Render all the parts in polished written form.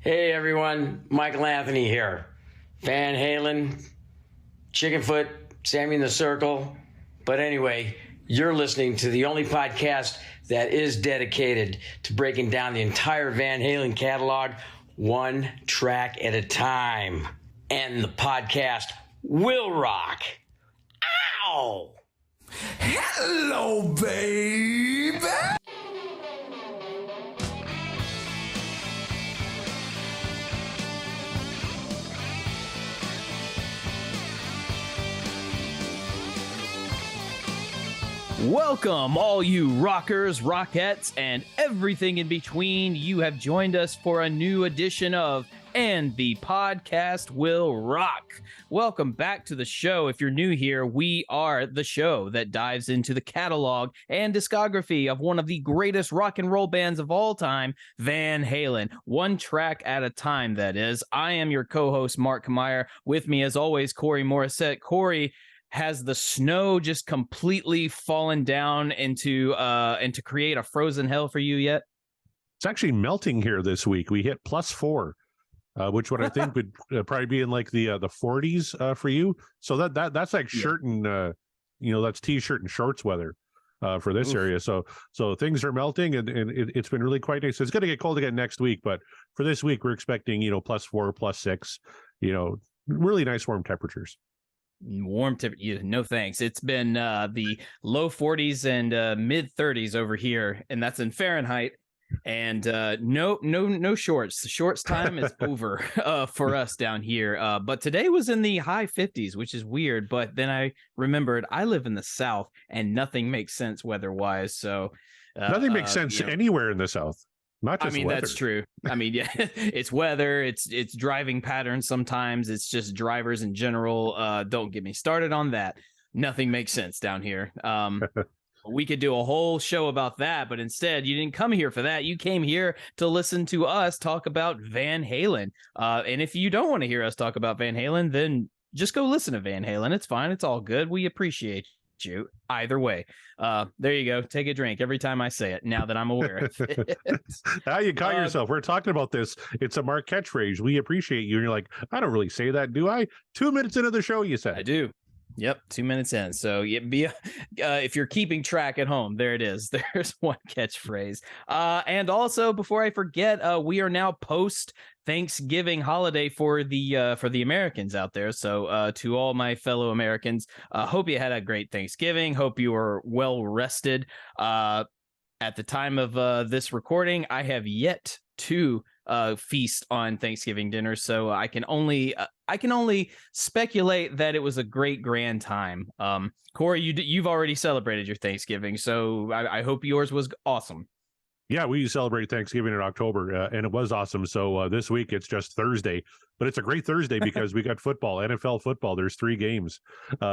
Hey everyone, Michael Anthony here. Van Halen, Chickenfoot, Sammy in the Circle. But anyway, you're listening to the only podcast that is dedicated to breaking down the entire Van Halen catalog one track at a time. And the podcast will rock. Ow! Hello, baby! Welcome, all you rockers, rockettes, and everything in between. You have joined us for a new edition of And the Podcast Will Rock. Welcome back to the show. If you're new here, we are the show that dives into the catalog and discography of one of the greatest rock and roll bands of all time, Van Halen. One track at a time, that is. I am your co-host, Mark Meyer. With me, as always, Corey Morissette. Corey, has the snow just completely fallen down into create a frozen hell for you yet? It's actually melting here this week. We hit +4, which what I think would probably be in like the 40s for you. So that's like shirt and that's t-shirt and shorts weather for this area. So things are melting and it's been really quite nice. It's going to get cold again next week, but for this week we're expecting +4, +6. Really nice warm temperatures. Warm temperature, no thanks. It's been the low 40s and mid 30s over here, and that's in Fahrenheit. And no shorts. The shorts time is over for us down here. But today was in the high 50s, which is weird. But then I remembered I live in the South, and nothing makes sense weather-wise. So nothing makes sense anywhere in the South. Not just weather. That's true. Yeah, it's weather, it's driving patterns sometimes, it's just drivers in general. Don't get me started on that. Nothing makes sense down here. We could do a whole show about that, but instead you didn't come here for that. You came here to listen to us talk about Van Halen. And if you don't want to hear us talk about Van Halen, then just go listen to Van Halen. It's fine. It's all good. We appreciate you either way. There you go. Take a drink every time I say it, now that I'm aware of it. Now you caught yourself. We're talking about this. It's a Mark catchphrase. We appreciate you. And you're like, I don't really say that, do I? 2 minutes into the show, you said. I do. Yep, 2 minutes in. So if you're keeping track at home, there it is. There's one catchphrase. And also, before I forget, we are now post Thanksgiving holiday for the Americans out there. So to all my fellow Americans, hope you had a great Thanksgiving. Hope you were well rested. At the time of this recording, I have yet to feast on Thanksgiving dinner, so I can only speculate that it was a great grand time. Corey, you've already celebrated your Thanksgiving, so I hope yours was awesome. Yeah, we celebrate Thanksgiving in October, and it was awesome. So this week it's just Thursday, but it's a great Thursday because we got football, NFL football. There's 3 games.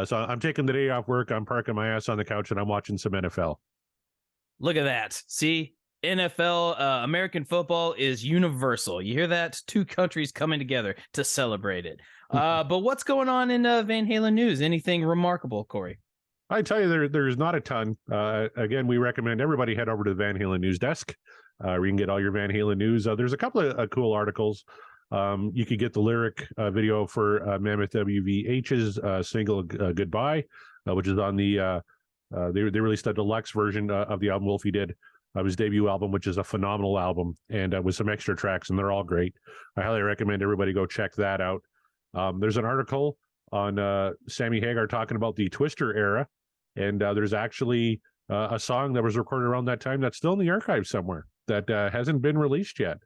So I'm taking the day off work. I'm parking my ass on the couch and I'm watching some NFL. Look at that. See? NFL, American football is universal. You hear that? 2 countries coming together to celebrate it. But what's going on in Van Halen news? Anything remarkable, Corey? I tell you, there's not a ton. Again, we recommend everybody head over to the Van Halen news desk. Where you can get all your Van Halen news. There's a couple of cool articles. You could get the lyric video for Mammoth WVH's single Goodbye, which is on the they released a deluxe version of the album Wolfie did. His debut album, which is a phenomenal album, and with some extra tracks, and they're all great. I highly recommend everybody go check that out. There's an article on Sammy Hagar talking about the Twister era, and there's actually a song that was recorded around that time that's still in the archive somewhere that hasn't been released yet.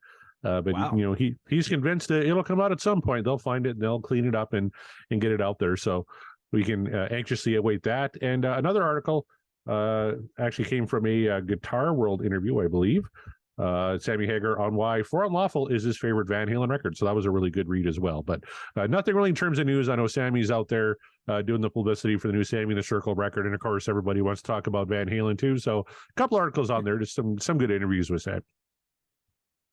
But wow. He's convinced that it'll come out at some point. They'll find it and they'll clean it up and get it out there. So we can anxiously await that. And another article actually came from a Guitar World interview, I believe. Sammy Hagar on why For Unlawful is his favorite Van Halen record. So that was a really good read as well. But nothing really in terms of news. I know Sammy's out there doing the publicity for the new Sammy in the Circle record. And of course, everybody wants to talk about Van Halen too. So a couple articles on there, just some good interviews with Sam.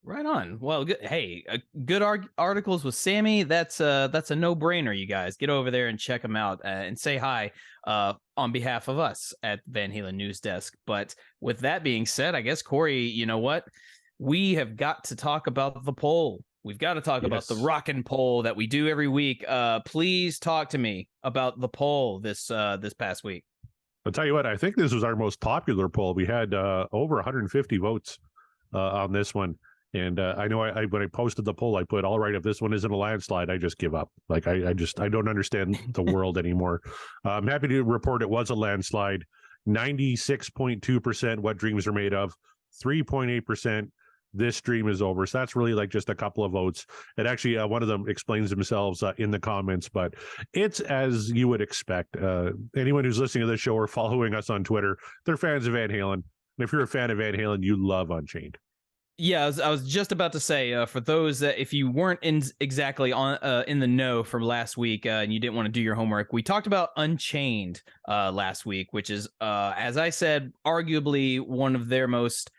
Right on. Well, good. Hey, good articles with Sammy. That's a no-brainer. You guys get over there and check them out and say hi on behalf of us at Van Halen News Desk. But with that being said, I guess, Corey, you know what? We have got to talk about the poll. we've got to talk about the Yes. rockin' poll that we do every week. Please talk to me about the poll this past week. I'll tell you what, I think this was our most popular poll. We had over 150 votes on this one. And I know I when I posted the poll, I put, all right, if this one isn't a landslide, I just give up. Like, I don't understand the world anymore. I'm happy to report it was a landslide. 96.2% What Dreams Are Made Of, 3.8% This Dream Is Over. So that's really like just a couple of votes. And actually, one of them explains themselves in the comments, but it's as you would expect. Anyone who's listening to this show or following us on Twitter, they're fans of Van Halen. And if you're a fan of Van Halen, you love Unchained. Yeah, I was just about to say, for those that if you weren't exactly on in the know from last week and you didn't want to do your homework, we talked about Unchained last week, which is, as I said, arguably one of their most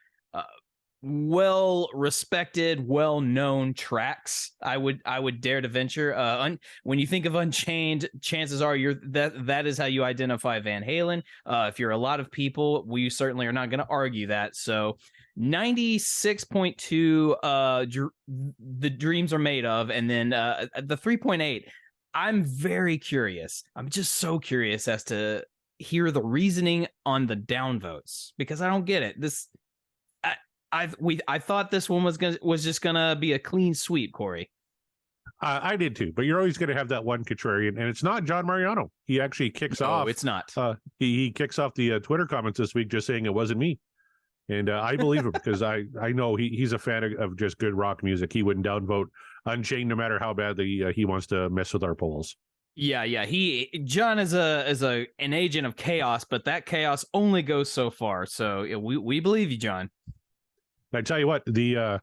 well-respected, well-known tracks. I would dare to venture. When you think of Unchained, chances are that is how you identify Van Halen. If you're a lot of people, we certainly are not going to argue that. So 96.2 the dreams are made of, and then the 3.8. I'm very curious. I'm just so curious as to hear the reasoning on the downvotes, because I don't get it. I thought this one was just gonna be a clean sweep, Corey. I did too, but you're always going to have that one contrarian, and it's not John Mariano. He actually kicks off. It's not. He kicks off the Twitter comments this week just saying it wasn't me. And I believe him, because I know he's a fan of just good rock music. He wouldn't downvote Unchained no matter how badly he wants to mess with our polls. Yeah. John is an agent of chaos, but that chaos only goes so far. So we believe you, John. I tell you what, the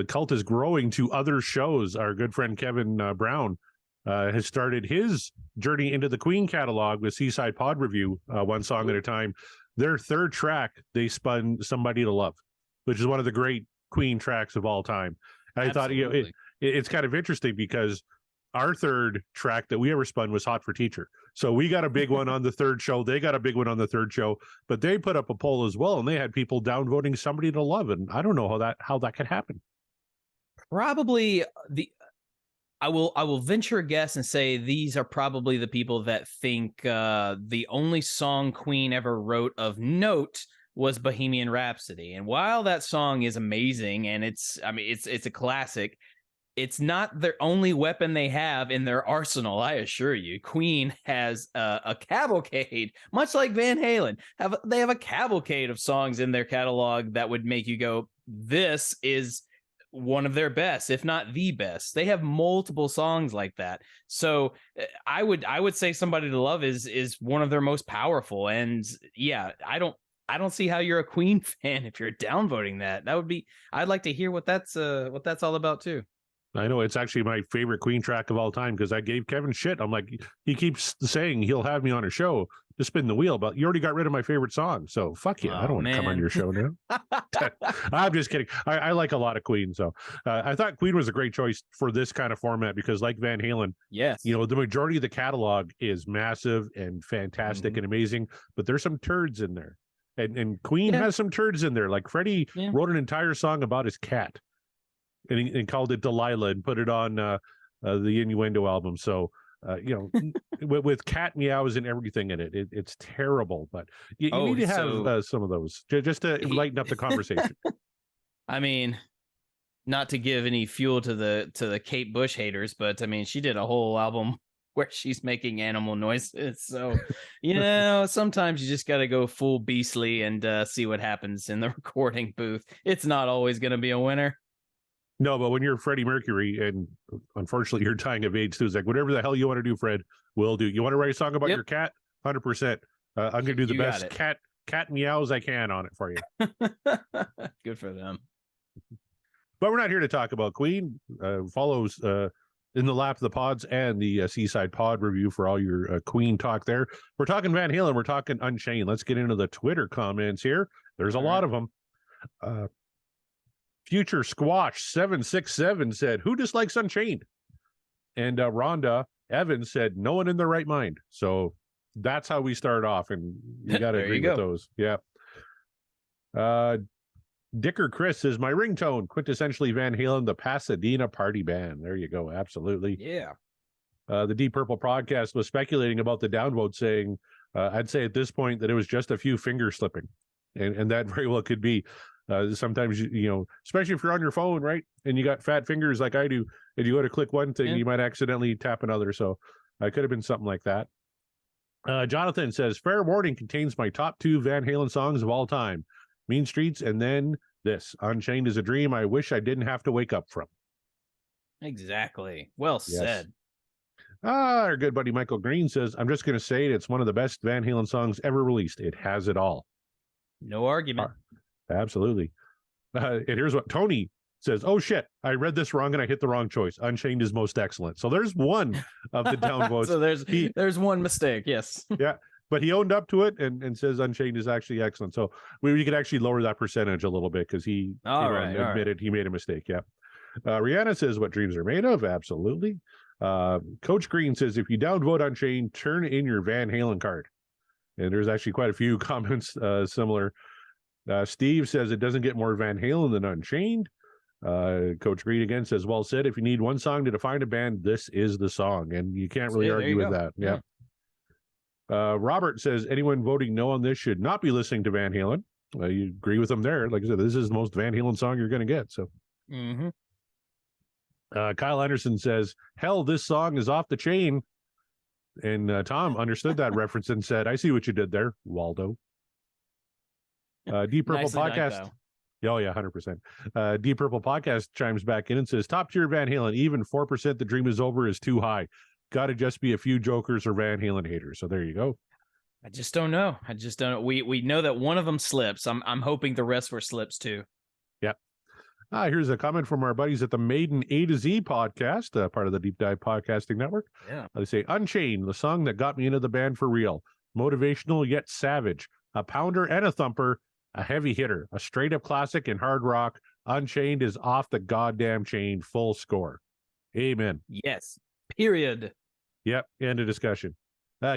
cult is growing to other shows. Our good friend Kevin Brown has started his journey into the Queen catalog with Seaside Pod Review, one song at a time. Their third track, they spun Somebody to Love, which is one of the great Queen tracks of all time. I thought, it's kind of interesting because our third track that we ever spun was Hot for Teacher. So we got a big one on the third show. They got a big one on the third show, but they put up a poll as well, and they had people downvoting Somebody to Love. And I don't know how that could happen. Probably I will venture a guess and say these are probably the people that think the only song Queen ever wrote of note was Bohemian Rhapsody. And while that song is amazing and it's a classic, it's not their only weapon they have in their arsenal, I assure you. Queen has a cavalcade, much like Van Halen. They have a cavalcade of songs in their catalog that would make you go, this is one of their best, if not the best. They have multiple songs like that. So I would say Somebody to Love is one of their most powerful. And yeah, I don't see how you're a Queen fan if you're downvoting that. I'd like to hear what that's all about too. I know it's actually my favorite Queen track of all time, because I gave Kevin shit. I'm like, he keeps saying he'll have me on a show to spin the wheel, but you already got rid of my favorite song. So fuck you. I don't want to come on your show now. I'm just kidding. I like a lot of Queen. So I thought Queen was a great choice for this kind of format, because like Van Halen, yes, the majority of the catalog is massive and fantastic and amazing, but there's some turds in there. And Queen has some turds in there. Like Freddie wrote an entire song about his cat. And called it Delilah and put it on the Innuendo album. So, with cat meows and everything in it, it's terrible. But you need to have some of those just to lighten up the conversation. I mean, not to give any fuel to the Kate Bush haters, but I mean, she did a whole album where she's making animal noises. So, sometimes you just got to go full beastly and see what happens in the recording booth. It's not always going to be a winner. No, but when you're Freddie Mercury, and unfortunately you're dying of AIDS too, it's like, whatever the hell you want to do, Fred, we'll do. You want to write a song about your cat? 100%. I'm going to do the best cat meows I can on it for you. Good for them. But we're not here to talk about Queen. Follows in the lap of the pods and the Seaside Pod Review for all your Queen talk there. We're talking Van Halen. We're talking Unchained. Let's get into the Twitter comments here. There's a lot of them. Future Squash 767 said, "Who dislikes Unchained?" And Rhonda Evans said, "No one in their right mind." So that's how we start off, and you got to agree with those. Yeah. Dicker Chris says, my ringtone, quintessentially Van Halen, the Pasadena Party Band. There you go. Absolutely. Yeah. The Deep Purple podcast was speculating about the downvote, saying, I'd say at this point that it was just a few finger slipping. And that very well could be. Sometimes, you know, especially if you're on your phone, right? And you got fat fingers like I do, and you go to click one thing, you might accidentally tap another. So it could have been something like that. Jonathan says, fair warning contains my top 2 Van Halen songs of all time. Mean Streets, and then this. Unchained is a dream I wish I didn't have to wake up from. Exactly. Well said. Our good buddy Michael Green says, I'm just going to say it's one of the best Van Halen songs ever released. It has it all. No argument. Absolutely. And here's what Tony says. Oh, shit. I read this wrong and I hit the wrong choice. Unchained is most excellent. So there's one of the downvotes. So there's one mistake. Yes. Yeah. But he owned up to it and says Unchained is actually excellent. So we could actually lower that percentage a little bit because he admitted he made a mistake. Yeah. Rihanna says what dreams are made of. Absolutely. Coach Green says if you downvote Unchained, turn in your Van Halen card. And there's actually quite a few comments similar. Steve says it doesn't get more Van Halen than Unchained. Coach Green again says, well said. If you need one song to define a band, this is the song. And you can't really argue with that. Yeah. Robert says anyone voting no on this should not be listening to Van Halen. You agree with him there. Like I said, this is the most Van Halen song you're going to get. So, Kyle Anderson says, hell, this song is off the chain. And Tom understood that reference and said, I see what you did there, Waldo. Deep Purple podcast. Oh, yeah, 100%. Deep Purple podcast chimes back in and says, top tier Van Halen, even 4% The Dream is Over is too high. Got to just be a few jokers or Van Halen haters. So there you go. I just don't know. We know that one of them slips. I'm hoping the rest were slips too. Yep. Here's a comment from our buddies at the Maiden A to Z podcast, part of the Deep Dive Podcasting Network. Yeah. They say, Unchained, the song that got me into the band for real. Motivational yet savage. A pounder and a thumper. A heavy hitter. A straight up classic in hard rock. Unchained is off the goddamn chain. Full score. Amen. Yes. Period. Yep. End of discussion.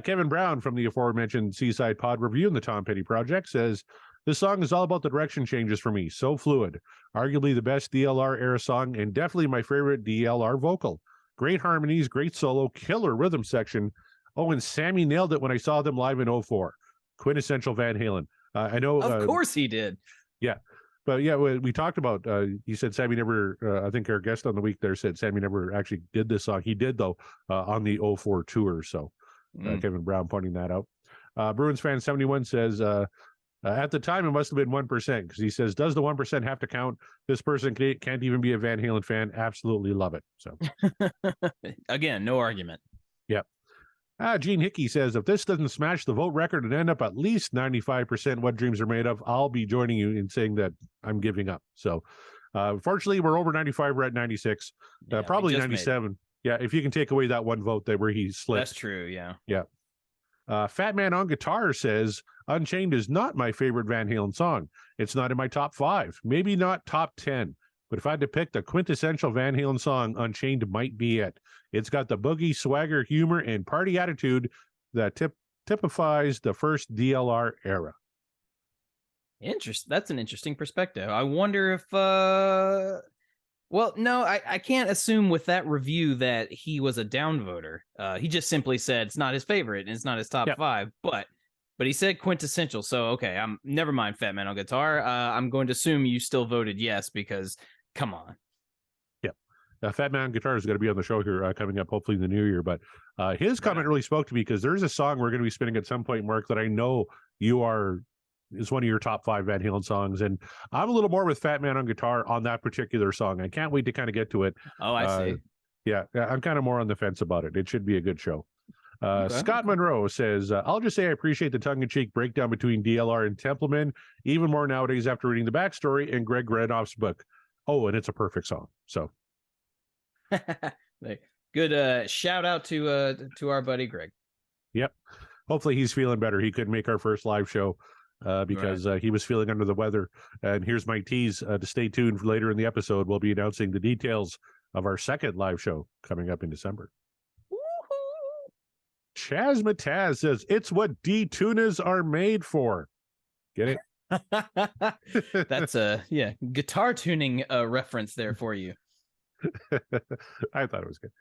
Kevin Brown from the aforementioned Seaside Pod Review and the Tom Petty Project says, this song is all about the direction changes for me. So fluid. Arguably the best DLR era song and definitely my favorite DLR vocal. Great harmonies, great solo, killer rhythm section. Oh, and Sammy nailed it when I saw them live in 04. Quintessential Van Halen. I know. Of course he did. Yeah. But yeah, we talked about, you said Sammy never, I think our guest on the week there said Sammy never actually did this song. He did, though, on the 04 tour. So Kevin Brown pointing that out. Bruins fan 71 says, at the time, it must have been 1% because he says, does the 1% have to count? This person can't even be a Van Halen fan. Absolutely love it. So again, no argument. Yep. Gene Hickey says, if this doesn't smash the vote record and end up at least 95% what dreams are made of, I'll be joining you in saying that I'm giving up. So, fortunately, we're over 95. We're at 96, probably 97. Yeah, if you can take away that one vote there where he slipped. That's true, yeah. Yeah. Fat Man on Guitar says, Unchained is not my favorite Van Halen song. It's not in my top 5, maybe not top 10. But if I had to pick the quintessential Van Halen song, Unchained might be it. It's got the boogie, swagger, humor, and party attitude that typifies the first DLR era. That's an interesting perspective. I wonder if, well, no, I can't assume with that review that he was a downvoter. He just simply said it's not his favorite and it's not his top 5, but he said quintessential. So, okay, never mind Fat Man on Guitar. I'm going to assume you still voted yes because come on. Fat Man on Guitar is going to be on the show here coming up, hopefully in the new year. But his comment really spoke to me because there's a song we're going to be spinning at some point, Mark, that I know is one of your top 5 Van Halen songs. And I'm a little more with Fat Man on Guitar on that particular song. I can't wait to kind of get to it. Oh, I see. Yeah, I'm kind of more on the fence about it. It should be a good show. Scott Monroe says, I'll just say I appreciate the tongue-in-cheek breakdown between DLR and Templeman, even more nowadays after reading the backstory in Greg Renoff's book. Oh, and it's a perfect song. So. Good shout out to our buddy Greg. Yep. Hopefully he's feeling better. He couldn't make our first live show because he was feeling under the weather. And here's my tease to stay tuned for later in the episode. We'll be announcing the details of our second live show coming up in December. Woo-hoo! Chaz Mataz says it's what D-tunas are made for. Get it? That's a guitar tuning reference there for you. I thought it was good.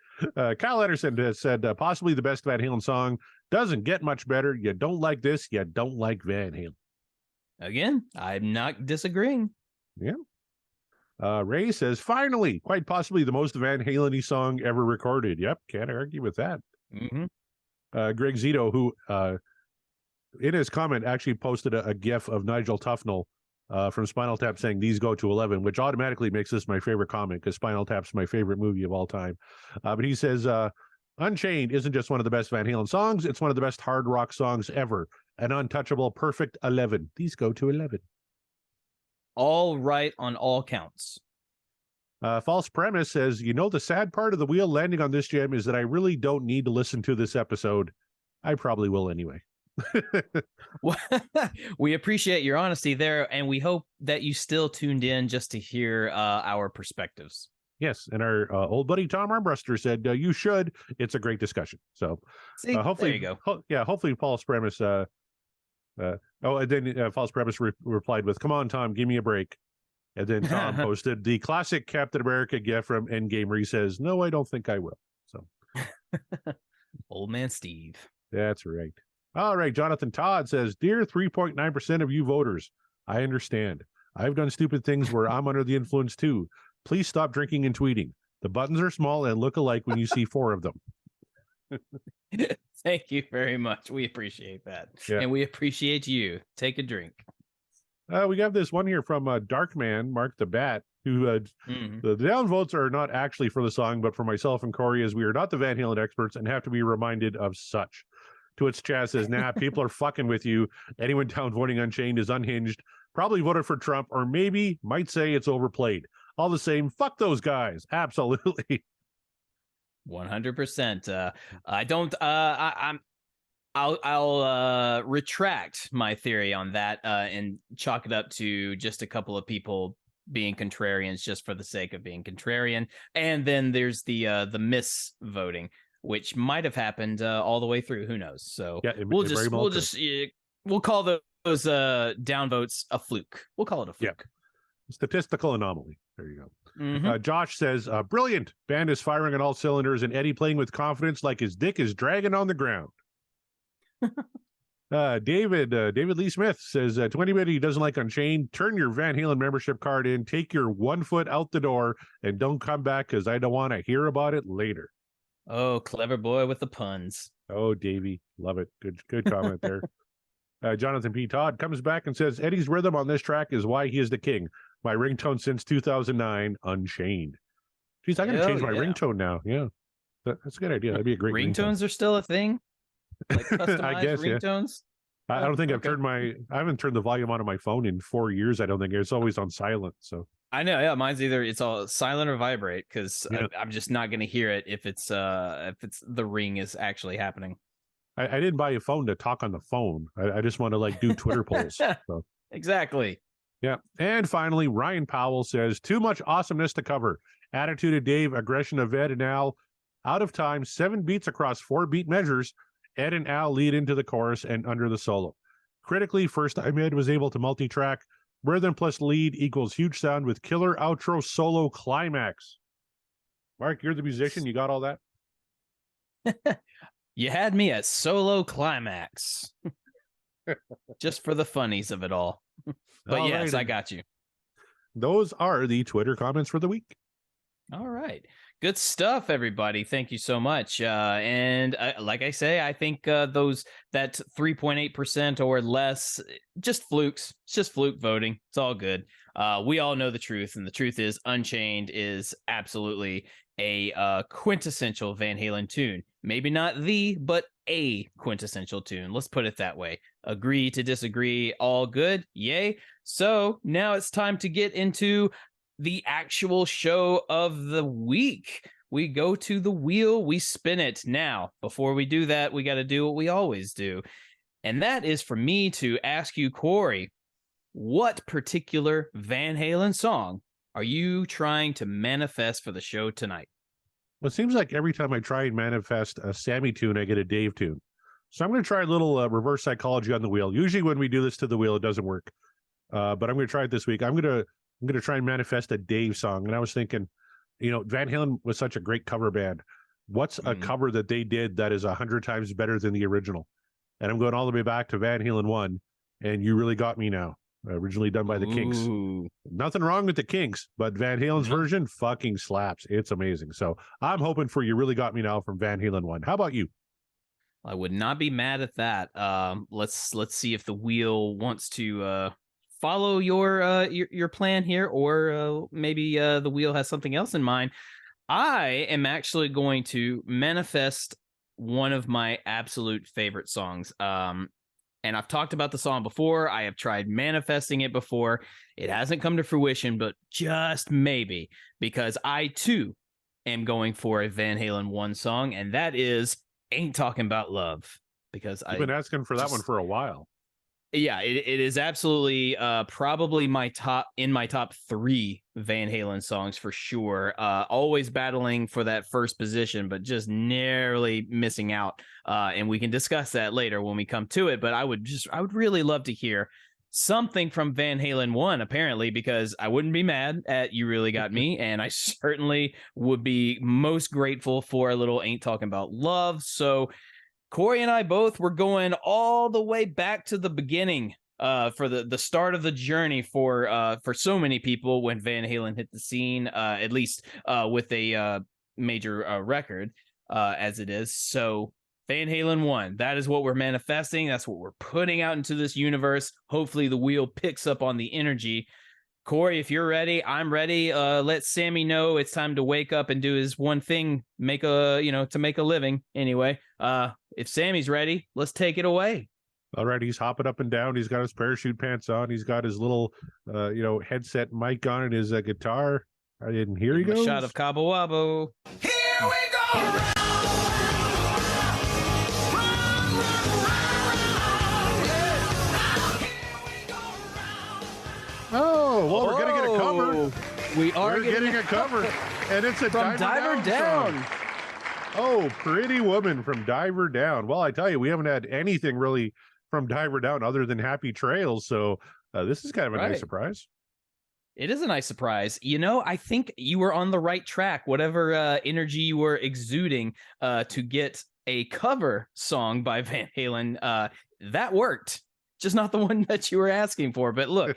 Kyle Anderson has said possibly the best Van Halen song. Doesn't get much better. You don't like this, you don't like Van Halen. Again, I'm not disagreeing. Yeah. Ray says, finally, quite possibly the most Van Halen-y song ever recorded. Yep, can't argue with that. Mm-hmm. Greg Zito, who in his comment actually posted a GIF of Nigel Tufnell from Spinal Tap saying these go to 11, which automatically makes this my favorite comment because Spinal Tap's my favorite movie of all time. But he says, Unchained isn't just one of the best Van Halen songs, it's one of the best hard rock songs ever. An untouchable, perfect 11. These go to 11. All right on all counts. False Premise says, the sad part of the wheel landing on this jam is that I really don't need to listen to this episode. I probably will anyway. We appreciate your honesty there, and we hope that you still tuned in just to hear our perspectives. Yes, and our old buddy Tom Armbruster said, you should. It's a great discussion. So hopefully, there you go. Hopefully False Premise... and then False Premise replied with, come on, Tom, give me a break. And then Tom posted the classic Captain America gif from Endgame where he says, no, I don't think I will. So, Old man Steve. That's right. All right. Jonathan Todd says, dear 3.9% of you voters, I understand. I've done stupid things where I'm under the influence too. Please stop drinking and tweeting. The buttons are small and look alike when you see 4 of them. Thank you very much. We appreciate that. Yeah. And we appreciate you. Take a drink. We got this one here from Darkman, Mark the Bat, who the downvotes are not actually for the song, but for myself and Corey, as we are not the Van Halen experts and have to be reminded of such. To which Chaz says, nah, people are fucking with you. Anyone downvoting Unchained is unhinged, probably voted for Trump, or maybe might say it's overplayed. All the same, fuck those guys. Absolutely. 100%. I don't. I'll retract my theory on that and chalk it up to just a couple of people being contrarians just for the sake of being contrarian. And then there's the misvoting, which might have happened all the way through. Who knows? So yeah, we'll call those downvotes a fluke. We'll call it a fluke. Yeah. Statistical anomaly. There you go. Mm-hmm. Josh says, brilliant. Band is firing on all cylinders and Eddie playing with confidence like his dick is dragging on the ground. David Lee Smith says, to anybody who doesn't like Unchained, turn your Van Halen membership card in, take your 1 foot out the door, and don't come back because I don't want to hear about it later. Oh, clever boy with the puns. Oh, Davey. Love it. Good comment there. Jonathan P. Todd comes back and says, Eddie's rhythm on this track is why he is the king. My ringtone since 2009, Unchained. Geez, I'm going to change my ringtone now. Yeah. That's a good idea. That'd be a great ringtones are still a thing? Like customized I guess, ringtones? Yeah. I don't think I haven't turned the volume on my phone in 4 years. I don't think it's always on silent. So I know. Yeah. Mine's either it's all silent or vibrate because I'm just not going to hear it if it's the ring is actually happening. I didn't buy a phone to talk on the phone. I just want to do Twitter polls. So. Exactly. Yeah. And finally, Ryan Powell says, too much awesomeness to cover. Attitude of Dave, aggression of Ed and Al. Out of time, 7 beats across 4 beat measures. Ed and Al lead into the chorus and under the solo. Critically, first time Ed was able to multi-track. Rhythm plus lead equals huge sound with killer outro solo climax. Mark, you're the musician. You got all that? You had me at solo climax. Just for the funnies of it all. But all yes, right. I got you. Those are the Twitter comments for the week. All right. Good stuff, everybody. Thank you so much. And like I say, I think that 3.8% or less, just flukes. It's just fluke voting. It's all good. We all know the truth. And the truth is Unchained is absolutely a quintessential Van Halen tune. Maybe not the, but a quintessential tune. Let's put it that way. Agree to disagree. All good. Yay. So now it's time to get into the actual show of the week. We go to the wheel, we spin it. Now, before we do that, we got to do what we always do. And that is for me to ask you, Corey, what particular Van Halen song are you trying to manifest for the show tonight? Well, it seems like every time I try and manifest a Sammy tune, I get a Dave tune. So I'm going to try a little reverse psychology on the wheel. Usually when we do this to the wheel, it doesn't work. but I'm going to try it this week. I'm going to try and manifest a Dave song. And I was thinking, Van Halen was such a great cover band. What's a cover that they did that is 100 times better than the original? And I'm going all the way back to Van Halen 1, and You Really Got Me Now, originally done by the Kinks. Nothing wrong with the Kinks, but Van Halen's version fucking slaps. It's amazing. So I'm hoping for You Really Got Me Now from Van Halen 1. How about you? I would not be mad at that. Let's see if the wheel wants to follow your plan here, or maybe the wheel has something else in mind. I am actually going to manifest one of my absolute favorite songs. And I've talked about the song before. I have tried manifesting it before. It hasn't come to fruition, but just maybe, because I too am going for a Van Halen 1 song, and that is Ain't Talking About Love. Because I've been asking for that one for a while. Yeah, it is absolutely probably my top 3 Van Halen songs for sure. Always battling for that first position, but just narrowly missing out. And we can discuss that later when we come to it. But I would really love to hear something from Van Halen 1, apparently, because I wouldn't be mad at You Really Got Me, and I certainly would be most grateful for a little Ain't Talking About Love. So Corey and I both were going all the way back to the beginning for the start of the journey for so many people when Van Halen hit the scene, at least with a major record as it is. So Van Halen 1, that is what we're manifesting. That's what we're putting out into this universe. Hopefully the wheel picks up on the energy. Corey, if you're ready, I'm ready. Let Sammy know it's time to wake up and do his one thing, to make a living. Anyway, if Sammy's ready, let's take it away. All right, he's hopping up and down. He's got his parachute pants on. He's got his little, headset mic on and his guitar. I didn't hear he goes. A shot of Cabo Wabo. Here we go. Oh, well, we're going to get a cover. We're getting a cover. And it's a from Diver Down. Song. Oh, Pretty Woman from Diver Down. Well, I tell you, we haven't had anything really from Diver Down other than Happy Trails. So this is kind of a nice surprise. It is a nice surprise. I think you were on the right track. Whatever energy you were exuding to get a cover song by Van Halen, that worked. Just not the one that you were asking for. But look,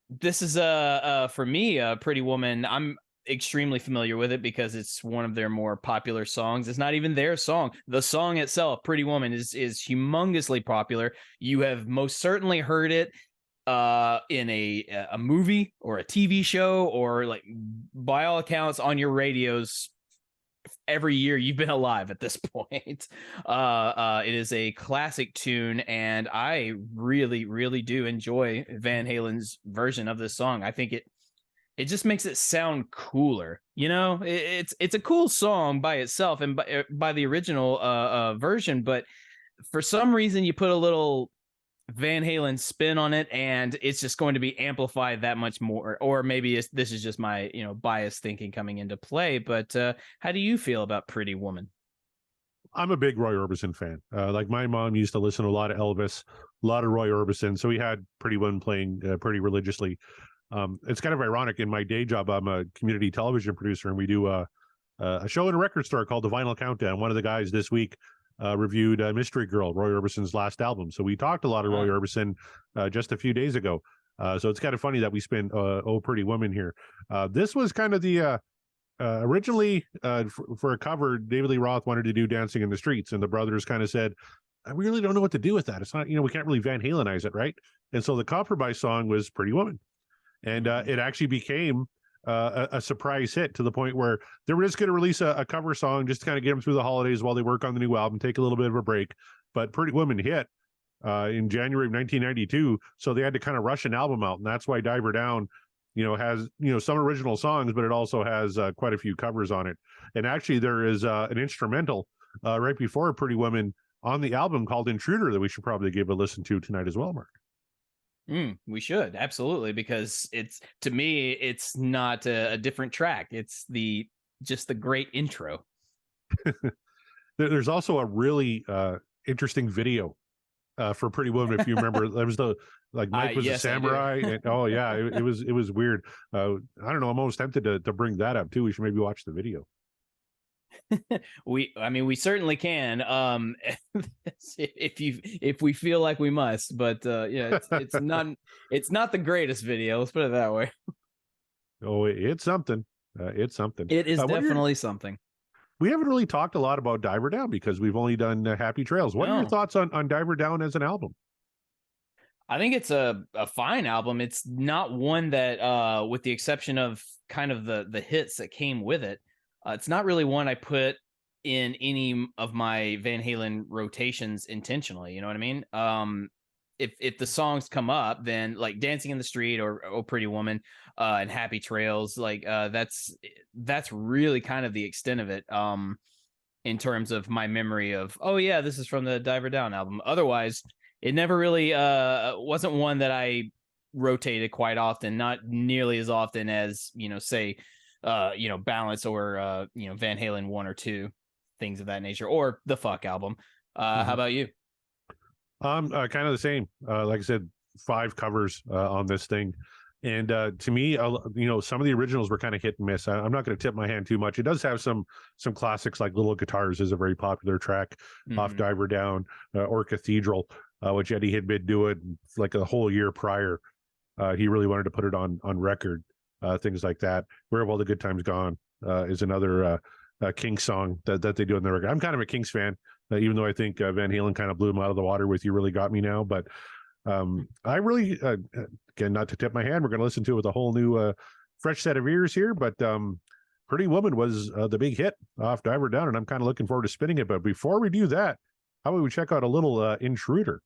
this is for me, Pretty Woman. I'm extremely familiar with it because it's one of their more popular songs. It's not even their song. The song itself, Pretty Woman, is humongously popular. You have most certainly heard it in a movie or a TV show, or like by all accounts on your radios every year you've been alive at this point. It is a classic tune, and I really, really do enjoy Van Halen's version of this song. I think it just makes it sound cooler. It's a cool song by itself and by the original version, but for some reason you put a little Van Halen spin on it, and it's just going to be amplified that much more. Or maybe this is just my biased thinking coming into play. But how do you feel about Pretty Woman? I'm a big Roy Orbison fan. Like my mom used to listen to a lot of Elvis, a lot of Roy Orbison, so we had Pretty Woman playing pretty religiously. It's kind of ironic. In my day job, I'm a community television producer, and we do a show in a record store called The Vinyl Countdown. One of the guys this week reviewed Mystery Girl, Roy Orbison's last album. So we talked a lot of Roy Orbison just a few days ago. So it's kind of funny that we spent Oh Pretty Woman here. This was kind of the originally for a cover, David Lee Roth wanted to do Dancing in the Streets, and the brothers kind of said, I really don't know what to do with that. It's not, we can't really Van Halenize it, right? And so the compromise song was Pretty Woman. And it actually became a surprise hit to the point where they were just going to release a cover song just to kind of get them through the holidays while they work on the new album, take a little bit of a break. But Pretty Woman hit in January of 1992, so they had to kind of rush an album out, and that's why Diver Down, has some original songs, but it also has quite a few covers on it. And actually, there is an instrumental right before Pretty Woman on the album called Intruder that we should probably give a listen to tonight as well, Mark. We should, absolutely, because to me, it's not a different track. It's just the great intro. There's also a really interesting video for Pretty Woman. If you remember, there was Mike was a samurai, and it was weird. I don't know. I'm almost tempted to bring that up too. We should maybe watch the video. we certainly can, if we feel like we must, but it's not the greatest video, let's put it that way. Oh, it's something. It's something. It is definitely something. We haven't really talked a lot about Diver Down because we've only done Happy Trails. What are your thoughts on Diver Down as an album? I think it's a fine album. It's not one that, with the exception of kind of the hits that came with it, it's not really one I put in any of my Van Halen rotations intentionally. You know what I mean? If the songs come up, then like Dancing in the Street or Oh Pretty Woman and Happy Trails, that's really kind of the extent of it, in terms of my memory of, oh yeah, this is from the Diver Down album. Otherwise, it never really wasn't one that I rotated quite often, not nearly as often as, say, Balance or, Van Halen 1 or 2, things of that nature, or the Fuck album. How about you? Kind of the same. Like I said, 5 covers on this thing. And to me, some of the originals were kind of hit and miss. I'm not going to tip my hand too much. It does have some classics, like Little Guitars is a very popular track off Diver Down, or Cathedral, which Eddie had been doing like a whole year prior. He really wanted to put it on record, things like that. Where Have All the Good Times Gone is another Kinks song that they do on the record. I'm kind of a Kinks fan, even though I think Van Halen kind of blew him out of the water with You Really Got Me Now. But I really, again, not to tip my hand, we're going to listen to it with a whole new fresh set of ears here. But Pretty Woman was the big hit off Diver Down, and I'm kind of looking forward to spinning it. But before we do that, how about we check out a little Intruder?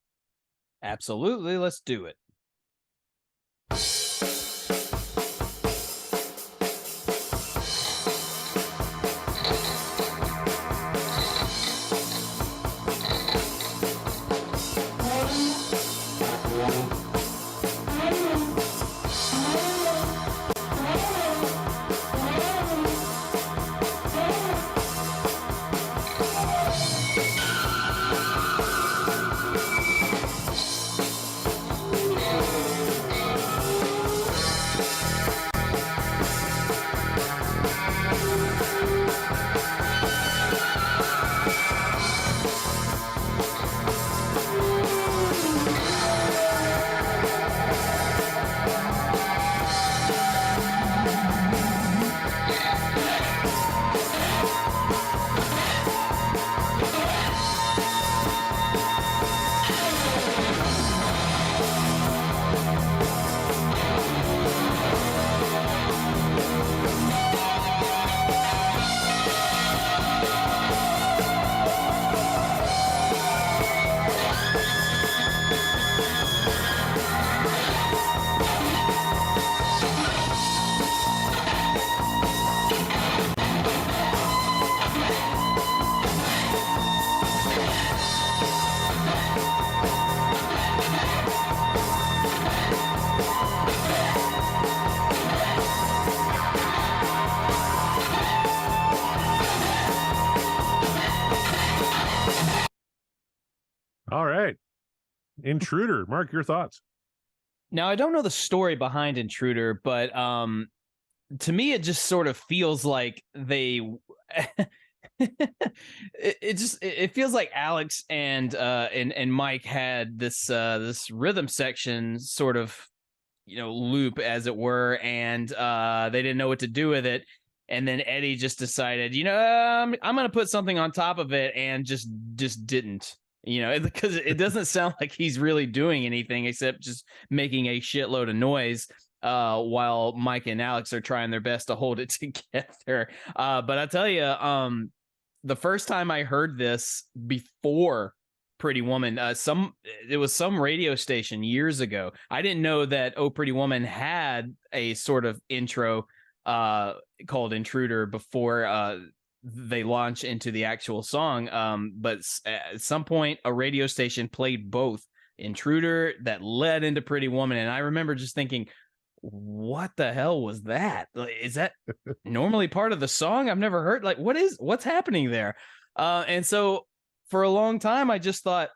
Absolutely. Let's do it. All right. Intruder. Mark, your thoughts? Now, I don't know the story behind Intruder, but to me, it just sort of feels like they it feels like Alex and Mike had this rhythm section sort of, loop, as it were, and they didn't know what to do with it. And then Eddie just decided, I'm going to put something on top of it, and just didn't. Because it doesn't sound like he's really doing anything except just making a shitload of noise, while Mike and Alex are trying their best to hold it together. But I tell you, the first time I heard this before Pretty Woman, it was some radio station years ago. I didn't know that Oh Pretty Woman had a sort of intro called Intruder before they launch into the actual song. But at some point, a radio station played both Intruder that led into Pretty Woman. And I remember just thinking, what the hell was that? Is that normally part of the song? I've never heard, what's happening there? And so for a long time, I just thought,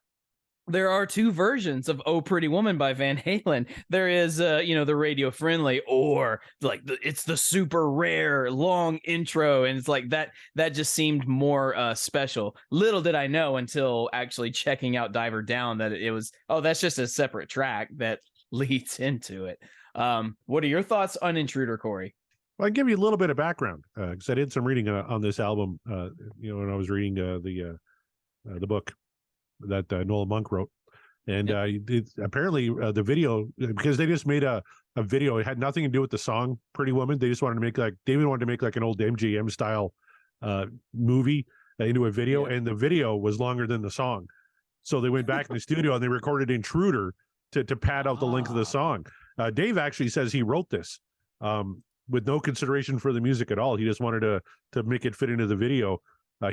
there are two versions of "Oh Pretty Woman" by Van Halen. There is, the radio friendly, or like it's the super rare long intro, and it's like that. That just seemed more special. Little did I know until actually checking out Diver Down that it was. Oh, that's just a separate track that leads into it. What are your thoughts on Intruder, Corey? Well, I can give you a little bit of background because I did some reading on this album. When I was reading the book that Noel Monk wrote, and apparently the video, because they just made a video. It had nothing to do with the song "Pretty Woman." They just wanted to make David wanted to make like an old MGM style movie into a video, and the video was longer than the song. So they went back in the studio and they recorded "Intruder" to pad out the length of the song. Dave actually says he wrote this with no consideration for the music at all. He just wanted to make it fit into the video.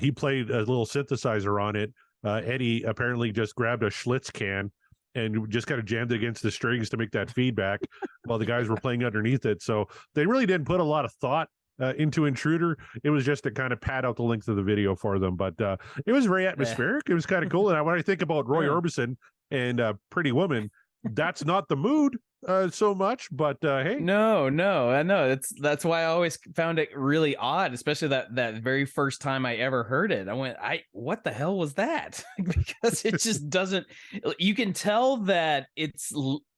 He played a little synthesizer on it. Eddie apparently just grabbed a Schlitz can and just kind of jammed it against the strings to make that feedback while the guys were playing underneath it. So they really didn't put a lot of thought into Intruder. It was just to kind of pad out the length of the video for them. But it was very atmospheric. It was kind of cool. And when I think about Roy Orbison and Pretty Woman, that's not the mood so much, but hey, no, I know that's why I always found it really odd, especially that very first time I ever heard it. I went, what the hell was that? Because it just doesn't. You can tell that it's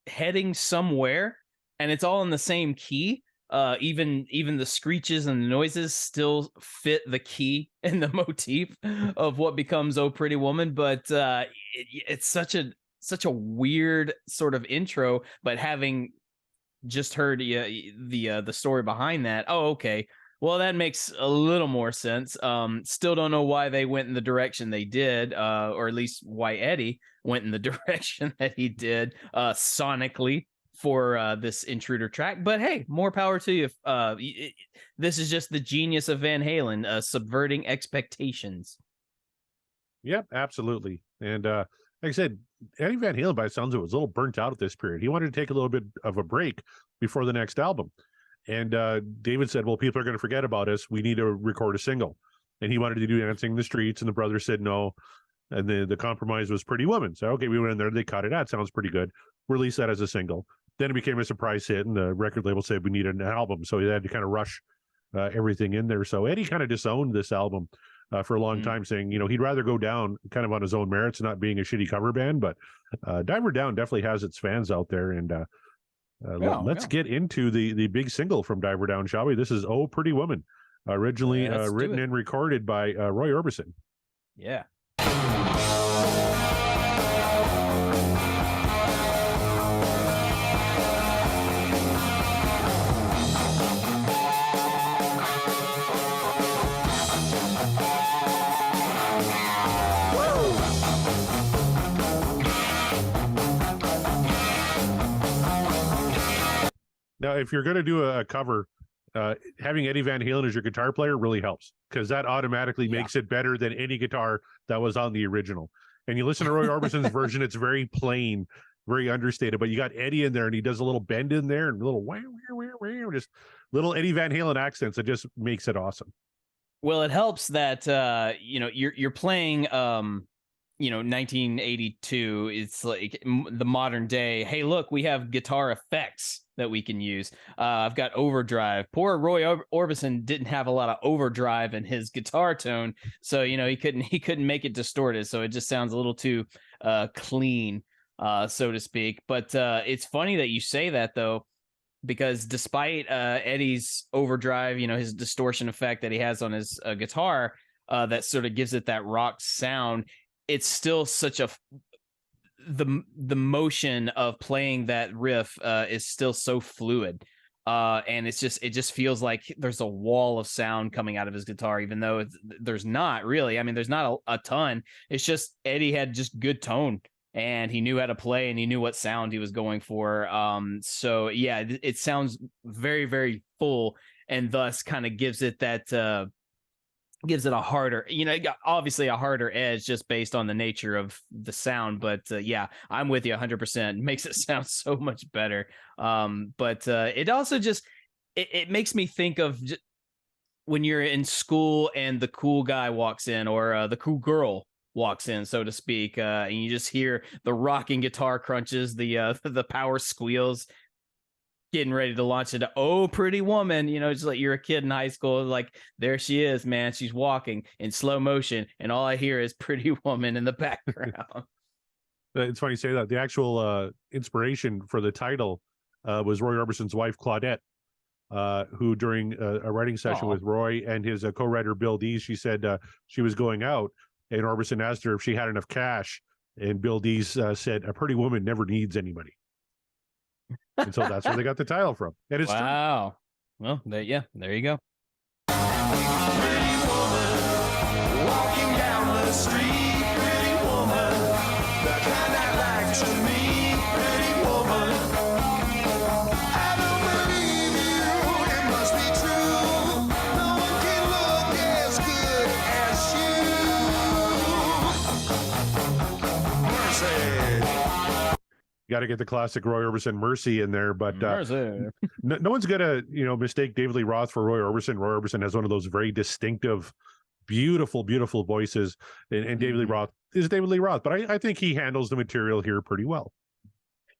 heading somewhere, and it's all in the same key. Even the screeches and the noises still fit the key and the motif of what becomes "Oh Pretty Woman," but it's such a weird sort of intro, but having just heard the story behind that, oh, okay, well, that makes a little more sense. Still don't know why they went in the direction they did, or at least why Eddie went in the direction that he did sonically for this Intruder track. But hey, more power to you. This is just the genius of Van Halen, subverting expectations. Yep, absolutely. And like I said, Eddie Van Halen, by the sounds of it, was a little burnt out at this period. He wanted to take a little bit of a break before the next album. And David said, well, people are going to forget about us. We need to record a single. And he wanted to do Dancing in the Streets, and the brothers said no. And the compromise was Pretty Woman. So, okay, we went in there, they cut it. That sounds pretty good. Release that as a single. Then it became a surprise hit, and the record label said we need an album. So he had to kind of rush everything in there. So Eddie kind of disowned this album for a long time, saying, he'd rather go down kind of on his own merits, not being a shitty cover band. But Diver Down definitely has its fans out there. And let's get into the big single from Diver Down, shall we? This is "Oh Pretty Woman," originally written and recorded by Roy Orbison. Yeah. Now, if you're going to do a cover, having Eddie Van Halen as your guitar player really helps, because that automatically makes it better than any guitar that was on the original. And you listen to Roy Orbison's version, it's very plain, very understated, but you got Eddie in there and he does a little bend in there and a little just little Eddie Van Halen accents. It just makes it awesome. Well, it helps that you're playing 1982. It's like the modern day. Hey, look, we have guitar effects that we can use. I've got overdrive. Poor Roy Orbison didn't have a lot of overdrive in his guitar tone, so he couldn't make it distorted. So it just sounds a little too clean, so to speak. But it's funny that you say that, though, because despite Eddie's overdrive, his distortion effect that he has on his guitar, that sort of gives it that rock sound. It's still such the motion of playing that riff is still so fluid, and it just feels like there's a wall of sound coming out of his guitar, even though there's not really. I mean, there's not a ton. It's just Eddie had just good tone, and he knew how to play, and he knew what sound he was going for. So yeah, it sounds very, very full, and thus kind of gives it that. Gives it a harder, obviously a harder edge just based on the nature of the sound. But yeah, I'm with you 100%. Makes it sound so much better. But it also just, it makes me think of when you're in school and the cool guy walks in, or the cool girl walks in, so to speak, and you just hear the rocking guitar crunches, the power squeals, getting ready to launch into "Oh Pretty Woman," just like you're a kid in high school, like there she is, man, she's walking in slow motion, and all I hear is "Pretty Woman" in the background. It's funny you say that. The actual inspiration for the title was Roy Orbison's wife, Claudette, who during a writing session with Roy and his co-writer, Bill Dees, she said she was going out, and Orbison asked her if she had enough cash, and Bill Dees said, "A pretty woman never needs anybody." And so that's where they got the title from. And it's wow. True. Well, there you go. Pretty woman, walking down the street. Pretty woman, the kind I like to meet. Pretty woman, I don't believe you. It must be true. No one can look as good as you. Mercy. You got to get the classic Roy Orbison "Mercy" in there, but no one's gonna mistake David Lee Roth for Roy Orbison. Roy Orbison has one of those very distinctive, beautiful voices, and David Lee Roth is David Lee Roth. But I think he handles the material here pretty well.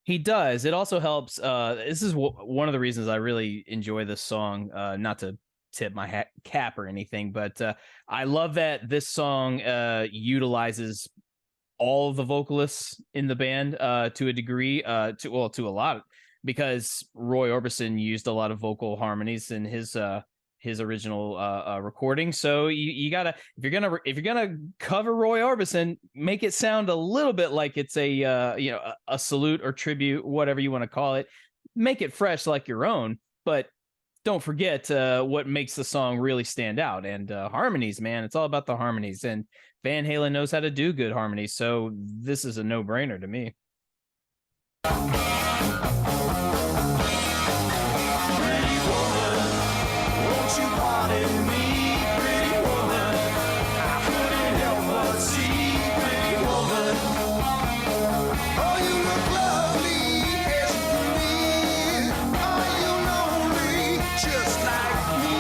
He does. It also helps. This is one of the reasons I really enjoy this song. Not to tip my cap or anything, but I love that this song utilizes all of the vocalists in the band to a degree, to a lot, because Roy Orbison used a lot of vocal harmonies in his original recording. So you gotta, if you're gonna cover Roy Orbison, make it sound a little bit like it's a salute or tribute, whatever you want to call it. Make it fresh like your own, but don't forget what makes the song really stand out. And harmonies, man, it's all about the harmonies. And Van Halen knows how to do good harmonies, so this is a no-brainer to me. Pretty woman, won't you pardon me? Pretty woman, I couldn't help but see. Pretty woman, oh, you look lovely as you can be. Are you lonely just like me?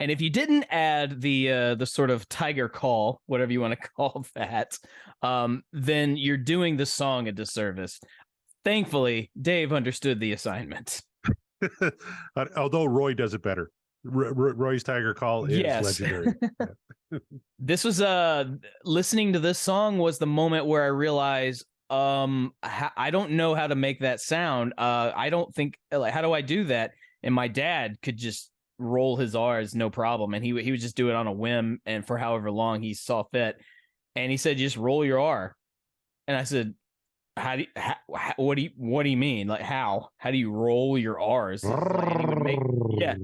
And if you didn't add the sort of tiger call, whatever you want to call that, then you're doing the song a disservice. Thankfully, Dave understood the assignment. Although Roy does it better. Roy's tiger call is legendary. This was listening to this song was the moment where I realized I don't know how to make that sound. I don't think, like, how do I do that? And my dad could just roll his R's no problem, and he would just do it on a whim and for however long he saw fit. And he said, just roll your R. And I said, what do you mean? Like, how do you roll your R's? Like,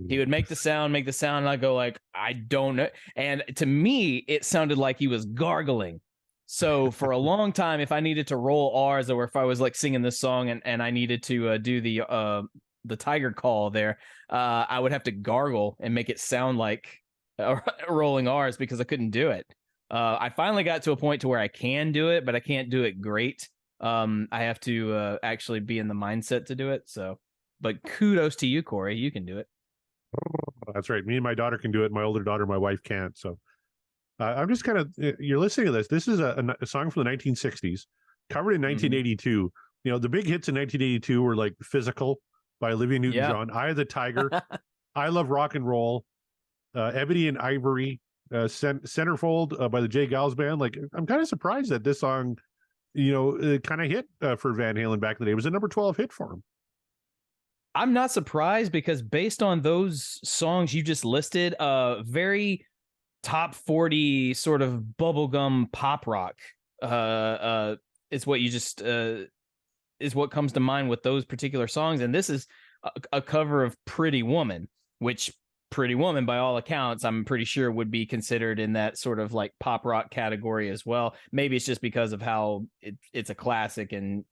he would make the sound, and I go like, I don't know. And to me, it sounded like he was gargling. So for a long time, if I needed to roll R's, or if I was like singing this song and I needed to do the tiger call there, I would have to gargle and make it sound like rolling R's because I couldn't do it. I finally got to a point to where I can do it, but I can't do it great. I have to actually be in the mindset to do it. So, but kudos to you, Corey. You can do it. That's right. Me and my daughter can do it. My older daughter, my wife, can't. So I'm just kind of, you're listening to this. This is a song from the 1960s, covered in 1982. You know, the big hits in 1982 were like Physical by Olivia Newton-John, Eye of the Tiger, I Love Rock and Roll, Ebony and Ivory, Centerfold by the Jay Giles Band. Like, I'm kind of surprised that this song, kind of hit for Van Halen back in the day. It was a number 12 hit for him. I'm not surprised because based on those songs you just listed, very top 40 sort of bubblegum pop rock is what you just is what comes to mind with those particular songs. And this is a cover of Pretty Woman, which Pretty Woman, by all accounts, I'm pretty sure would be considered in that sort of like pop rock category as well. Maybe it's just because of how it's a classic and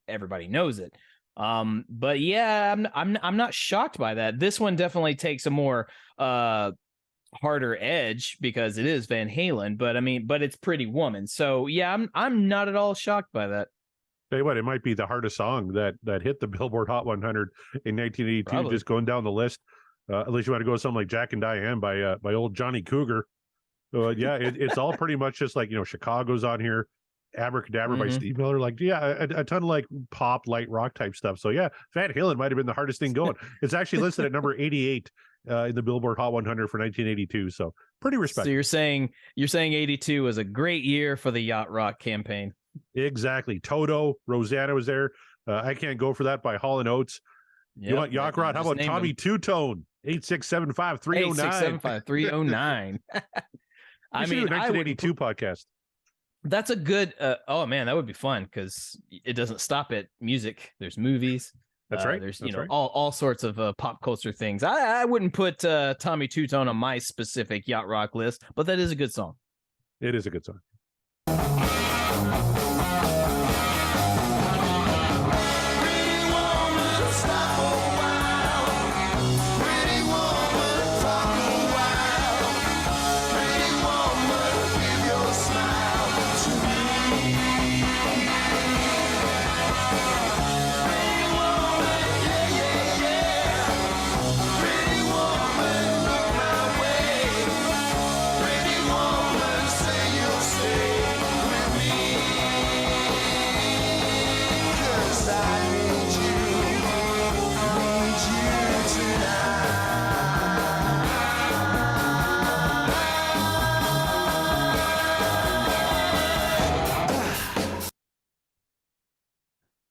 everybody knows it. But yeah, I'm not shocked by that. This one definitely takes a more harder edge because it is Van Halen, but it's Pretty Woman. So yeah, I'm not at all shocked by that. Tell you what, it might be the hardest song that hit the Billboard Hot 100 in 1982. Probably. Just going down the list. Unless you want to go with something like Jack and Diane by old Johnny Cougar. Yeah, it's all pretty much just like, Chicago's on here, Abracadabra by Steve Miller. Like, yeah, a ton of like pop, light rock type stuff. So yeah, Van Halen might have been the hardest thing going. It's actually listed at number 88 in the Billboard Hot 100 for 1982. So pretty respectable. So you're saying 82 was a great year for the yacht rock campaign. Exactly. Toto, Rosanna was there. I Can't Go For That by Hall & Oates. Yep, You want Yacht Rock? How about Tommy Two-Tone? 8675-309. 8675-309. I mean, 1982 podcast. That's a good. Oh man, that would be fun because it doesn't stop at music. There's movies. That's right. There's That's right. all sorts of pop culture things. I wouldn't put Tommy Two-Tone on my specific yacht rock list, but that is a good song. It is a good song.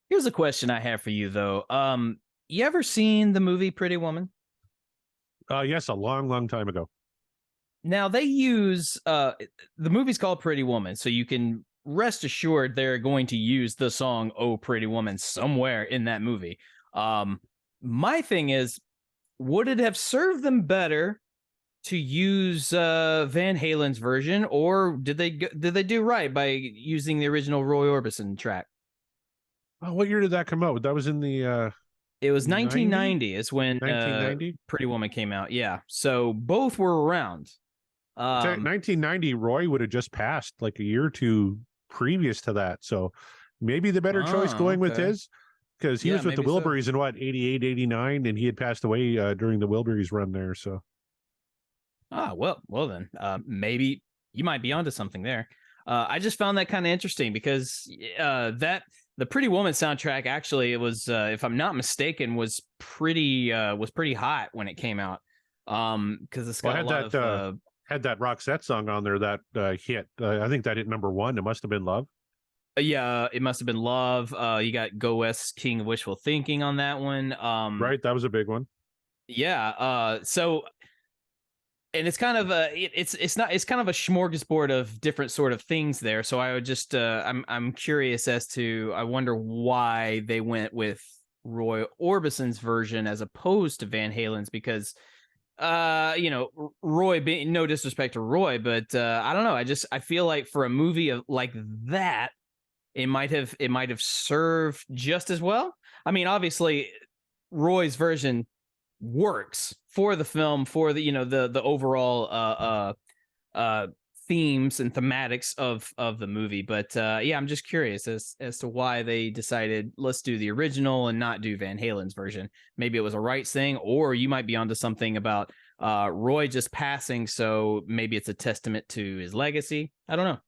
Here's a question I have for you though. You ever seen the movie Pretty Woman? Yes, a long time ago. Now they use the movie's called Pretty Woman, so you can rest assured they're going to use the song "Oh Pretty Woman" somewhere in that movie. My thing is, would it have served them better to use Van Halen's version, or did they do right by using the original Roy Orbison track? Oh, what year did that come out? That was in the It was 1990 is when 1990? Pretty Woman came out. Yeah. So both were around. 1990, Roy would have just passed like a year or two previous to that. So maybe the better choice going with his, because he was with the Wilburys in what, 88, 89, and he had passed away during the Wilburys run there. So. Well then, maybe you might be onto something there. I just found that kind of interesting because the Pretty Woman soundtrack actually, it was, if I'm not mistaken, was pretty hot when it came out. Because it's got a lot of had that Roxette song on there that hit. I think that hit number 1. It must have been Love. Yeah, it must have been Love. You got Go West, King of Wishful Thinking on that one. Right, that was a big one. Yeah. So. And it's kind of it's kind of a smorgasbord of different sort of things there. So I would just I'm curious as to, I wonder why they went with Roy Orbison's version as opposed to Van Halen's, because Roy, being, no disrespect to Roy, but I don't know, I feel like for a movie like that, it might have served just as well. I mean, obviously Roy's version works for the film, for the the overall themes and thematics of the movie, but yeah, I'm just curious as to why they decided let's do the original and not do Van Halen's version. Maybe it was a rights thing, or you might be onto something about Roy just passing, so maybe it's a testament to his legacy. I don't know.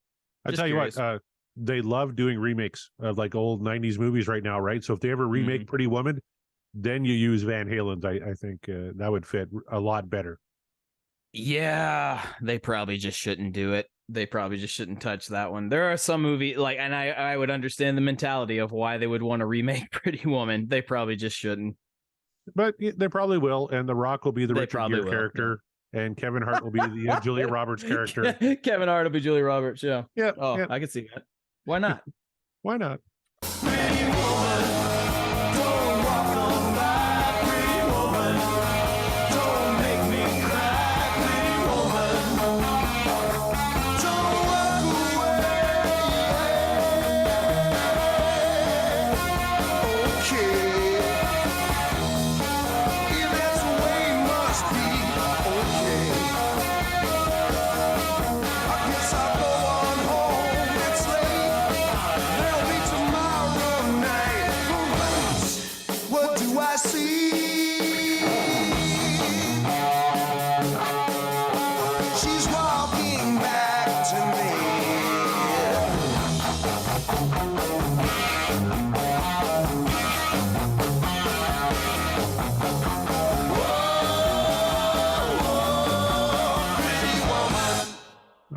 I tell you what, they love doing remakes of like old 90s movies right now, right? So if they ever remake Pretty Woman, then you use Van Halen's. I think that would fit a lot better. Yeah, they probably just shouldn't do it. They probably just shouldn't touch that one. There are some movies and I would understand the mentality of why they would want to remake Pretty Woman. They probably just shouldn't. But they probably will, and The Rock will be the Richard Gere character, and Kevin Hart will be the Julia Roberts character. Kevin Hart will be Julia Roberts. Yeah. Yeah. Oh, yeah. I can see that. Why not? Why not? Pretty woman, don't walk on by. Pretty woman, don't make me cry. Pretty woman, don't walk away. Okay, if that's the way it must be. Okay, I guess I'll go on home. It's late. There'll be tomorrow.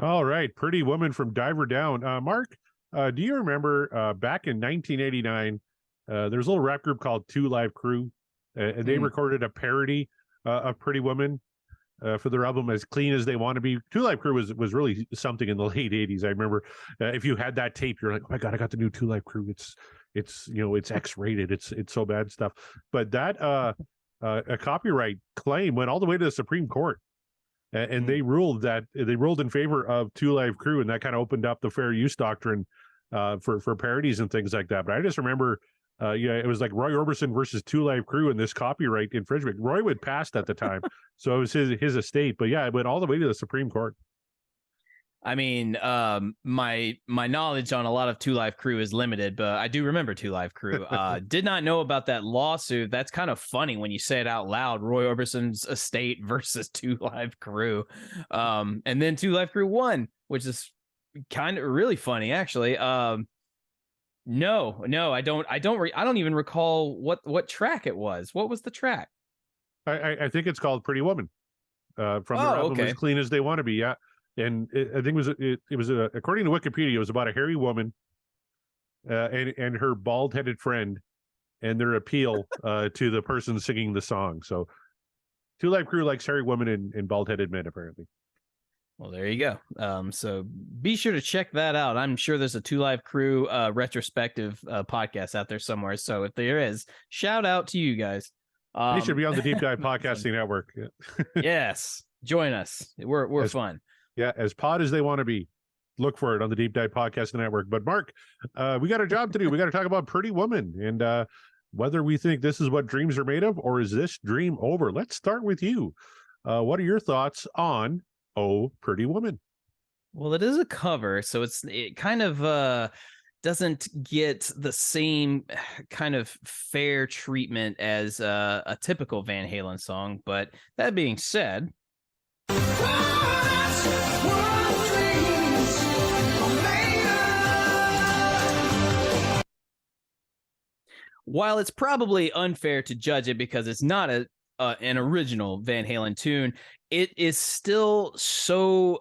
All right, Pretty Woman from Diver Down. Mark, do you remember back in 1989, there's a little rap group called Two Live Crew, and they recorded a parody of Pretty Woman for their album As Clean as They Want to Be. Two Live Crew was really something in the late 80s. I remember if you had that tape, you're like, oh my God, I got the new Two Live Crew. It's X-rated. It's so bad stuff. But that a copyright claim went all the way to the Supreme Court. And they ruled in favor of Two Live Crew, and that kind of opened up the fair use doctrine for parodies and things like that. But I just remember, it was like Roy Orbison versus Two Live Crew in this copyright infringement. Roy would passed at the time, so it was his estate. But yeah, it went all the way to the Supreme Court. I mean, my knowledge on a lot of Two Live Crew is limited, but I do remember Two Live Crew. Did not know about that lawsuit. That's kind of funny when you say it out loud. Roy Orbison's estate versus Two Live Crew, and then Two Live Crew won, which is kind of really funny, actually. No, I don't even recall what track it was. What was the track? I think it's called Pretty Woman from their album As Clean as They Want to Be. Yeah. And I think it was according to Wikipedia, it was about a hairy woman and her bald-headed friend and their appeal to the person singing the song. So Two Live Crew likes hairy women and bald-headed men, apparently. Well, there you go. So be sure to check that out. I'm sure there's a Two Live Crew retrospective podcast out there somewhere. So if there is, shout out to you guys. They should be on the Deep Dive Podcasting Network. Yeah. Yes, join us. We're fun. Yeah, as pod as they want to be. Look for it on the Deep Dive Podcast Network. But Mark, we got a job to do. We got to talk about Pretty Woman and whether we think this is what dreams are made of, or is this dream over? Let's start with you. What are your thoughts on Oh, Pretty Woman? Well, it is a cover, so it kind of doesn't get the same kind of fair treatment as a typical Van Halen song. But that being said, while it's probably unfair to judge it because it's not an original Van Halen tune, it is still so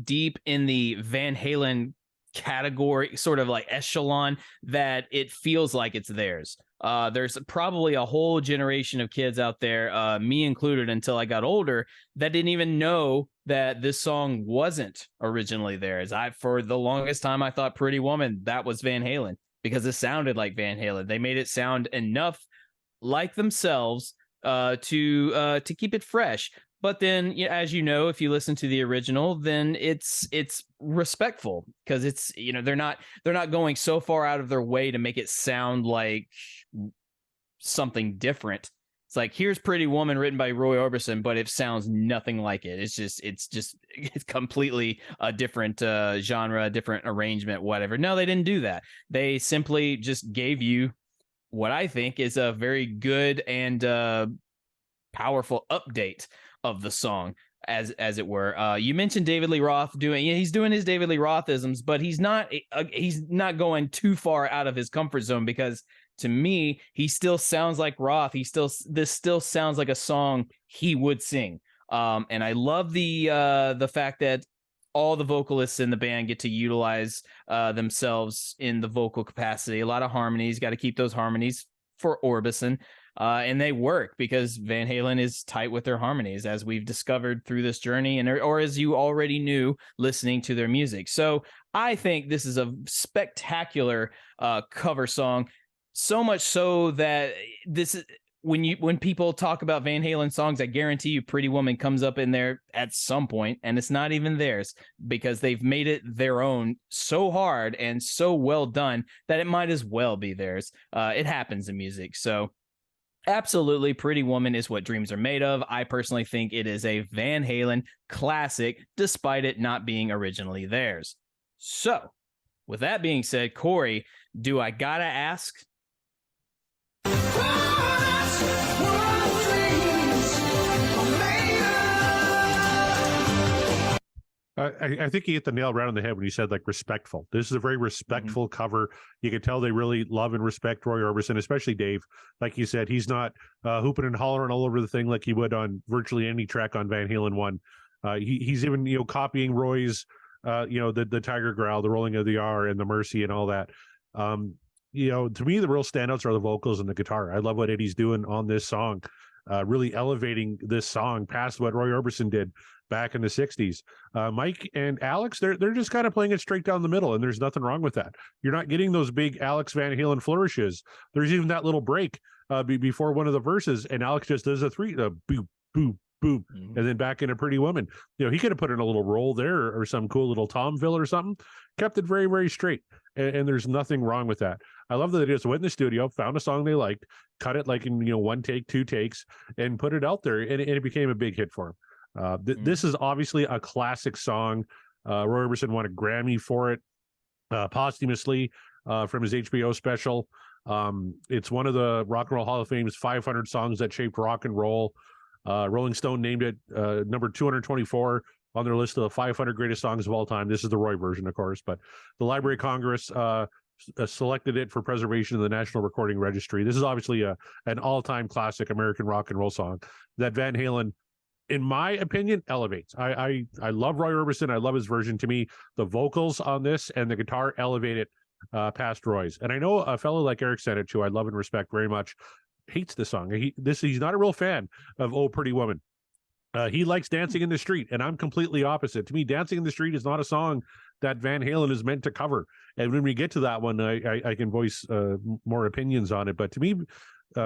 deep in the Van Halen category, sort of like echelon, that it feels like it's theirs. There's probably a whole generation of kids out there, me included until I got older, that didn't even know that this song wasn't originally theirs. For the longest time, I thought Pretty Woman, that was Van Halen, because it sounded like Van Halen. They made it sound enough like themselves to keep it fresh. But then, as you know, if you listen to the original, then it's respectful, because it's, they're not going so far out of their way to make it sound like something different. It's like, here's Pretty Woman written by Roy Orbison, but it sounds nothing like it. It's completely a different genre, a different arrangement, whatever. No, they didn't do that. They simply just gave you what I think is a very good and powerful update of the song, as it were. You mentioned David Lee Roth he's doing his David Lee Rothisms, but he's not going too far out of his comfort zone, because to me, he still sounds like Roth. This still sounds like a song he would sing. And I love the fact that all the vocalists in the band get to utilize themselves in the vocal capacity. A lot of harmonies, got to keep those harmonies for Orbison. And they work because Van Halen is tight with their harmonies, as we've discovered through this journey, or as you already knew listening to their music. So I think this is a spectacular cover song, so much so that this is, when people talk about Van Halen songs, I guarantee you Pretty Woman comes up in there at some point, and it's not even theirs, because they've made it their own so hard and so well done that it might as well be theirs. It happens in music. So absolutely, Pretty Woman is what dreams are made of. I personally think it is a Van Halen classic, despite it not being originally theirs. So, with that being said, Corey, do I gotta ask? I think you hit the nail right on the head when you said, like, respectful. This is a very respectful cover. You can tell they really love and respect Roy Orbison, especially Dave. Like you said, he's not hooping and hollering all over the thing like he would on virtually any track on Van Halen 1. He's even copying Roy's the Tiger Growl, the rolling of the R, and the Mercy, and all that. To me, the real standouts are the vocals and the guitar. I love what Eddie's doing on this song, really elevating this song past what Roy Orbison did back in the 60s. Mike and Alex, they're just kind of playing it straight down the middle, and there's nothing wrong with that. You're not getting those big Alex Van Halen flourishes. There's even that little break before one of the verses, and Alex just does a boop, boop, boop, and then back in a Pretty Woman. He could have put in a little roll there or some cool little Tomville or something. Kept it very, very straight, and there's nothing wrong with that. I love that they just went in the studio, found a song they liked, cut it like in one take, 2 takes, and put it out there, and it became a big hit for him. This is obviously a classic song. Roy Orbison won a Grammy for it posthumously from his HBO special. It's one of the Rock and Roll Hall of Fame's 500 songs that shaped rock and roll. Rolling Stone named it number 224 on their list of the 500 greatest songs of all time. This is the Roy version, of course, but the Library of Congress selected it for preservation in the National Recording Registry. This is obviously an all-time classic American rock and roll song that Van Halen, in my opinion, elevates. I love Roy Orbison. I love his version. To me, the vocals on this and the guitar elevate it past Roy's. And I know a fellow like Eric Senich, who I love and respect very much, hates this song. He's not a real fan of "Oh Pretty Woman." He likes Dancing in the Street, and I'm completely opposite. To me, Dancing in the Street is not a song that Van Halen is meant to cover. And when we get to that one, I can voice more opinions on it. But to me,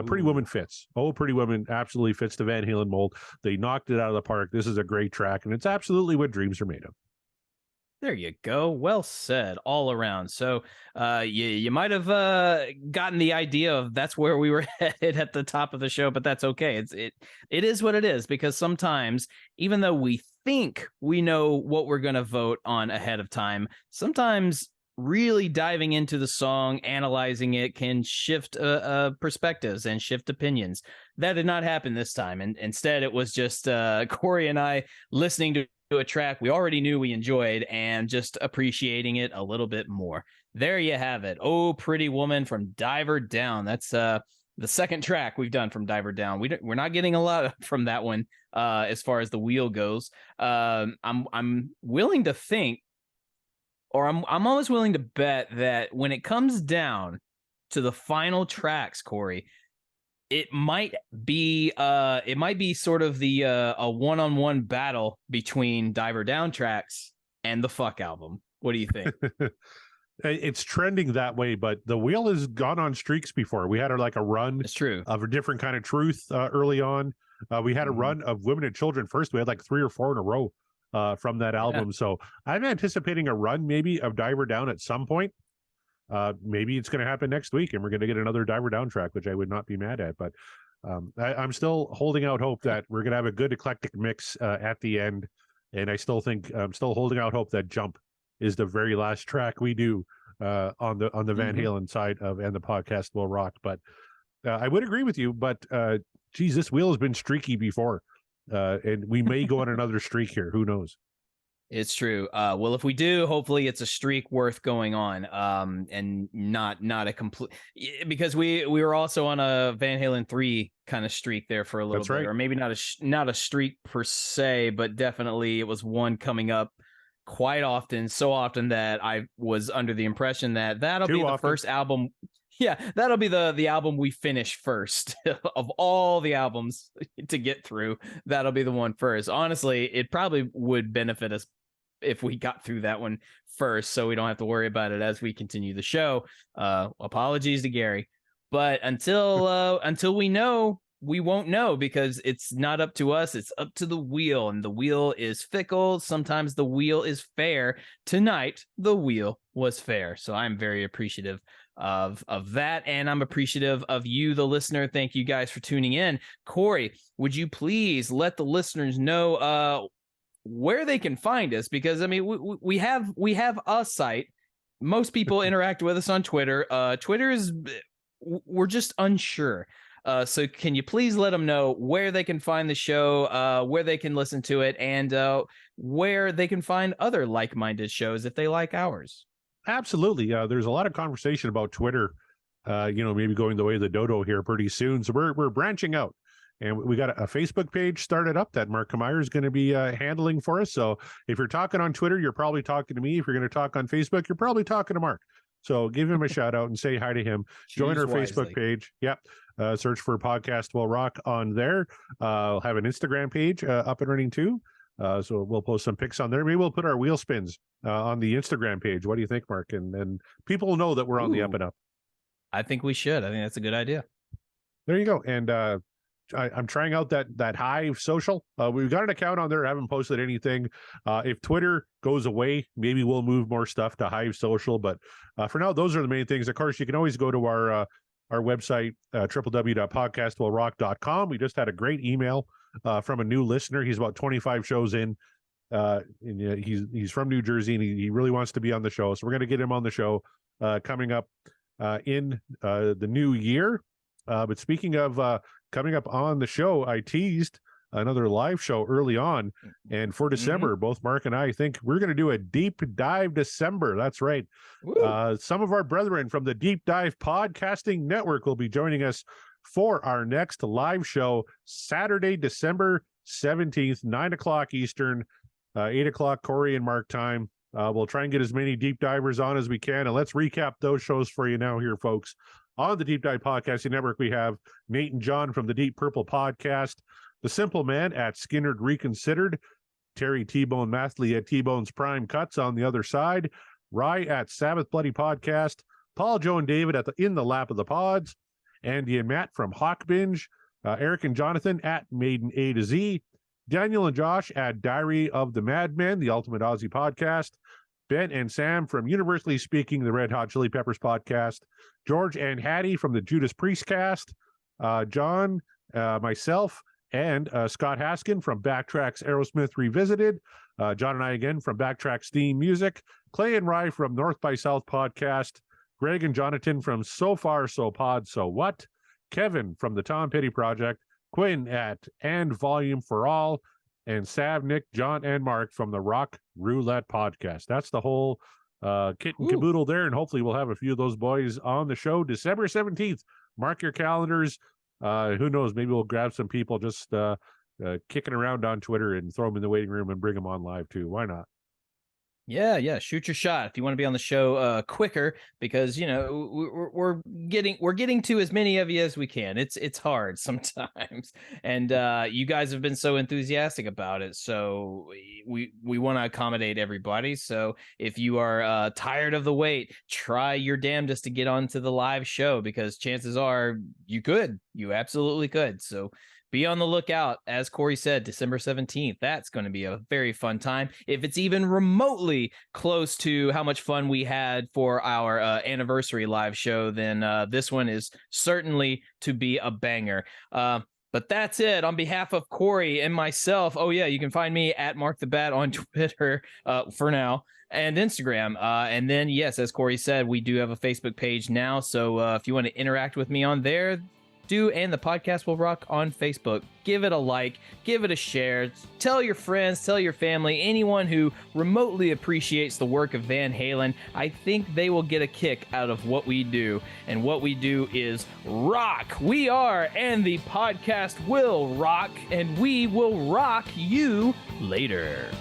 Pretty Woman fits. Oh Pretty Woman absolutely fits the Van Halen mold. They knocked it out of the park. This is a great track, and it's absolutely what dreams are made of. There you go. Well said all around. So you might have gotten the idea of that's where we were headed at the top of the show, but that's okay. It is what it is, because sometimes, even though we think we know what we're going to vote on ahead of time, sometimes really diving into the song, analyzing it, can shift perspectives and shift opinions. That did not happen this time. And instead, it was just Corey and I listening to a track we already knew we enjoyed and just appreciating it a little bit more. There you have it. Oh Pretty Woman from Diver Down. That's the second track we've done from Diver Down. We're not getting a lot from that one as far as the wheel goes. I'm willing to think, or I'm almost willing to bet that when it comes down to the final tracks, Corey, it might be sort of the a one-on-one battle between Diver Down tracks and the Fuck album. What do you think? It's trending that way, but the wheel has gone on streaks before. We had a run. It's true. Of a different kind of truth early on. We had a run of Women and Children first. We had 3 or 4 in a row from that album. Yeah. So I'm anticipating a run maybe of Diver Down at some point. Maybe it's going to happen next week and we're going to get another Diver Down track, which I would not be mad at. But I'm still holding out hope that we're going to have a good eclectic mix at the end. And I'm still holding out hope that Jump is the very last track we do on the Van Halen side of And the Podcast Will Rock. But I would agree with you. But geez, this wheel has been streaky before. And we may go on another streak here. Who knows? It's true. Well, if we do, hopefully it's a streak worth going on, and not a complete, because we were also on a Van Halen 3 kind of streak there for a little bit, or maybe not a streak per se, but definitely it was one coming up quite often, so often that I was under the impression that that'll be the first album. Yeah, that'll be the album we finish first of all the albums to get through. That'll be the one first. Honestly, it probably would benefit us if we got through that one first, so we don't have to worry about it as we continue the show. Apologies to Gary, but until we know, we won't know, because it's not up to us. It's up to the wheel, and the wheel is fickle. Sometimes the wheel is fair. Tonight, the wheel was fair. So I'm very appreciative of that, and I'm appreciative of you, the listener. Thank you guys for tuning in. Corey, would you please let the listeners know where they can find us? Because I mean, we have a site. Most people interact with us on Twitter. Twitter is, we're just unsure. So can you please let them know where they can find the show, where they can listen to it, and where they can find other like-minded shows if they like ours? Absolutely. There's a lot of conversation about Twitter, maybe going the way of the dodo here pretty soon. So we're branching out, And we got a Facebook page started up that Mark Meyer is going to be handling for us. So if you're talking on Twitter, you're probably talking to me. If you're going to talk on Facebook, you're probably talking to Mark. So give him a shout out and say hi to him. Join our Facebook page. Yep. Search for Podcast Will Rock on there. I'll have an Instagram page up and running too. So we'll post some pics on there. Maybe we'll put our wheel spins on the Instagram page. What do you think, Mark? And people will know that we're on the up and up. I think we should. I think that's a good idea. There you go. And I'm trying out that Hive social. We've got an account on there. I haven't posted anything. If Twitter goes away, maybe we'll move more stuff to Hive social. But for now, those are the main things. Of course, you can always go to our website, www.podcastwillrock.com. We just had a great email from a new listener. He's about 25 shows in. And he's from New Jersey, and he really wants to be on the show. So we're going to get him on the show coming up in the new year. But speaking of coming up on the show, I teased another live show early on. And for December, both Mark and I think we're going to do a deep dive December. That's right. Some of our brethren from the Deep Dive Podcasting Network will be joining us for our next live show, Saturday, December 17th, 9 o'clock Eastern, 8 o'clock Corey and Mark time. We'll try and get as many deep divers on as we can. And let's recap those shows for you now here, folks. On the Deep Dive Podcasting Network, we have Nate and John from the Deep Purple Podcast, The Simple Man at Skinnerd Reconsidered, Terry T-Bone Mathley at T-Bone's Prime Cuts on the other side, Rye at Sabbath Bloody Podcast, Paul, Joe, and David at In the Lap of the Pods, Andy and Matt from Hawk Binge, Eric and Jonathan at Maiden A to Z, Daniel and Josh at Diary of the Madmen, the Ultimate Aussie Podcast, Ben and Sam from Universally Speaking, the Red Hot Chili Peppers Podcast, George and Hattie from the Judas Priest Cast, John, myself, and Scott Haskin from Backtracks Aerosmith Revisited, John and I again from Backtracks Theme Music, Clay and Rye from North by South Podcast, Greg and Jonathan from So Far So Pod So What, Kevin from the Tom Petty Project, Quinn at And Volume for All, and Sav, Nick, John, and Mark from the Rock Roulette Podcast. That's the whole kit and caboodle there, and hopefully we'll have a few of those boys on the show December 17th. Mark your calendars. Who knows? Maybe we'll grab some people just kicking around on Twitter and throw them in the waiting room and bring them on live too. Why not? Yeah. Shoot your shot if you want to be on the show quicker, because we're getting to as many of you as we can. It's hard sometimes, and you guys have been so enthusiastic about it. So we want to accommodate everybody. So if you are tired of the wait, try your damnedest to get onto the live show, because chances are you absolutely could. So be on the lookout. As Corey said, December 17th. That's going to be a very fun time. If it's even remotely close to how much fun we had for our anniversary live show, then this one is certainly to be a banger. But that's it. On behalf of Corey and myself, you can find me at Mark the Bat on Twitter for now, and Instagram. And then, yes, as Corey said, we do have a Facebook page now. So if you want to interact with me on there, and the Podcast Will Rock on Facebook. Give it a like, give it a share, tell your friends, tell your family, anyone who remotely appreciates the work of Van Halen. I think they will get a kick out of what we do, and what we do is rock. We are, and the podcast will rock, and we will rock you later.